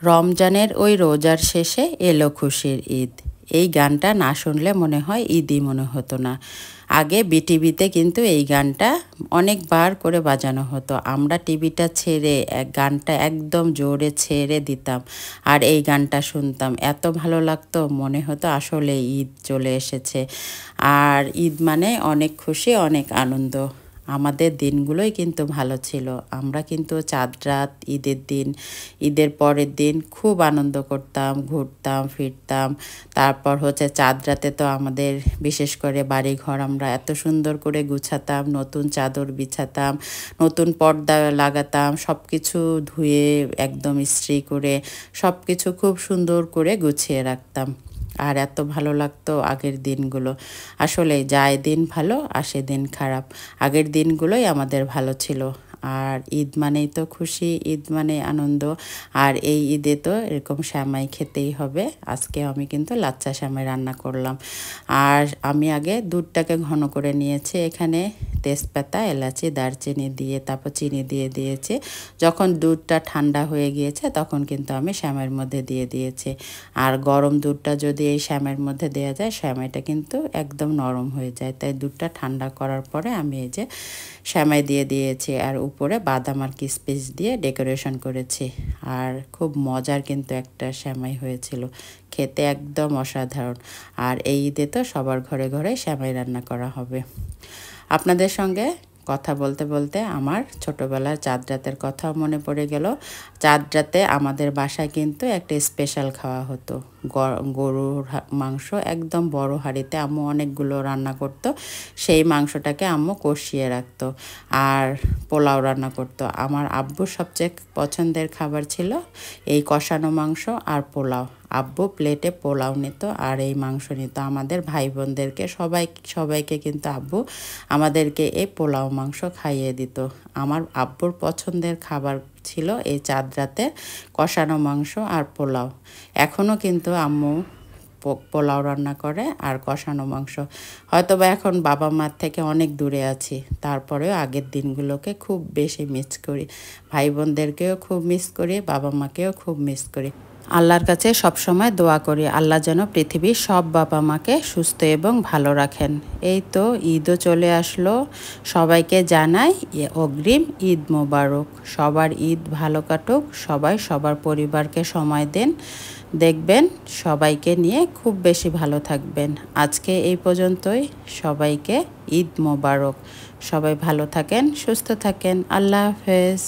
রমজানের ওই রোজার শেষে এলো খুশির ঈদ। এই গানটা না শুনলে মনে হয় ঈদই মনে হতো না। আগে বিটিভিতে কিন্তু এই গানটা অনেকবার করে বাজানো হতো। আমরা টিভিটা ছেড়ে গানটা একদম জোরে ছেড়ে দিতাম আর এই গানটা শুনতাম। এত ভালো লাগতো, মনে হতো আসলে ঈদ চলে এসেছে। আর ঈদ মানে অনেক খুশি, অনেক আনন্দ। আমাদের দিনগুলোই কিন্তু ভালো ছিল। আমরা কিন্তু চাঁদ রাত, ঈদের দিন, ঈদের পরের দিন খুব আনন্দ করতাম, ঘুরতাম ফিরতাম। তারপর হচ্ছে চাঁদ রাতে তো আমাদের বিশেষ করে বাড়িঘর আমরা এত সুন্দর করে গুছাতাম, নতুন চাদর বিছাতাম, নতুন পর্দা লাগাতাম, সব কিছু ধুয়ে একদম ইস্ত্রি করে সব কিছু খুব সুন্দর করে গুছিয়ে রাখতাম। আর এত ভালো লাগতো আগের দিনগুলো। আসলে যায় দিন ভালো, আসে দিন খারাপ। আগের দিনগুলোই আমাদের ভালো ছিল। আর ঈদ মানেই তো খুশি, ঈদ মানে আনন্দ। আর এই ঈদে তো এরকম সেমাই খেতেই হবে। আজকে আমি কিন্তু লাচ্চা সেমাই রান্না করলাম। আর আমি আগে দুধটাকে ঘন করে নিয়েছি, এখানে তেজপাতা, এলাচি, দারচিনি দিয়ে তারপর চিনি দিয়ে দিয়েছি। যখন দুধটা ঠান্ডা হয়ে গিয়েছে তখন কিন্তু আমি সেমাইয়ের মধ্যে দিয়ে দিয়েছি। আর গরম দুধটা যদি এই সেমাইয়ের মধ্যে দেওয়া যায়, সেমাইটা কিন্তু একদম নরম হয়ে যায়। তাই দুধটা ঠান্ডা করার পরে আমি এই যে সেমাই দিয়ে দিয়েছি আর উপরে বাদাম আর কিশমিশ দিয়ে ডেকোরেশন করেছি। আর খুব মজার কিন্তু একটা সেমাই হয়েছিল, খেতে একদম অসাধারণ। আর এই ঈদে তো সবার ঘরে ঘরে সেমাই রান্না করা হবে। আপনাদের সঙ্গে কথা বলতে বলতে আমার ছোটোবেলার চাঁদ রাতের কথাও মনে পড়ে গেল। চাঁদ রাতে আমাদের বাসায় কিন্তু একটা স্পেশাল খাওয়া হতো, গরুর মাংস একদম বড় হাঁড়িতে আম্মু অনেকগুলো রান্না করতো। সেই মাংসটাকে আম্মু কষিয়ে রাখতো আর পোলাও রান্না করতো। আমার আব্বুর সবচেয়ে পছন্দের খাবার ছিল এই কষানো মাংস আর পোলাও। আব্বু প্লেটে পোলাও নিত আর এই মাংস নিত। আমাদের ভাই বোনদেরকে সবাইকে কিন্তু আব্বু আমাদেরকে এই পোলাও মাংস খাইয়ে দিত। আমার আব্বুর পছন্দের খাবার ছিল এই চাঁদ রাতে কষানো মাংস আর পোলাও। এখনও কিন্তু আম্মু পোলাও রান্না করে আর কষানো মাংস। হয়তোবা এখন বাবা মার থেকে অনেক দূরে আছি, তারপরেও আগের দিনগুলোকে খুব বেশি মিস করি। ভাই বোনদেরকেও খুব মিস করি, বাবা মাকেও খুব মিস করি। আল্লাহর কাছে সবসময় দোয়া করি আল্লাহ যেন পৃথিবীর সব বাবা মাকে সুস্থ এবং ভালো রাখেন। এই তো ঈদও চলে আসলো, সবাইকে জানাই অগ্রিম ঈদ মোবারক। সবার ঈদ ভালো কাটুক, সবাই সবার পরিবারকে সময় দেন, দেখবেন সবাইকে নিয়ে খুব বেশি ভালো থাকবেন। আজকে এই পর্যন্তই, সবাইকে ঈদ মোবারক। সবাই ভালো থাকেন, সুস্থ থাকেন, আল্লাহ হাফেজ।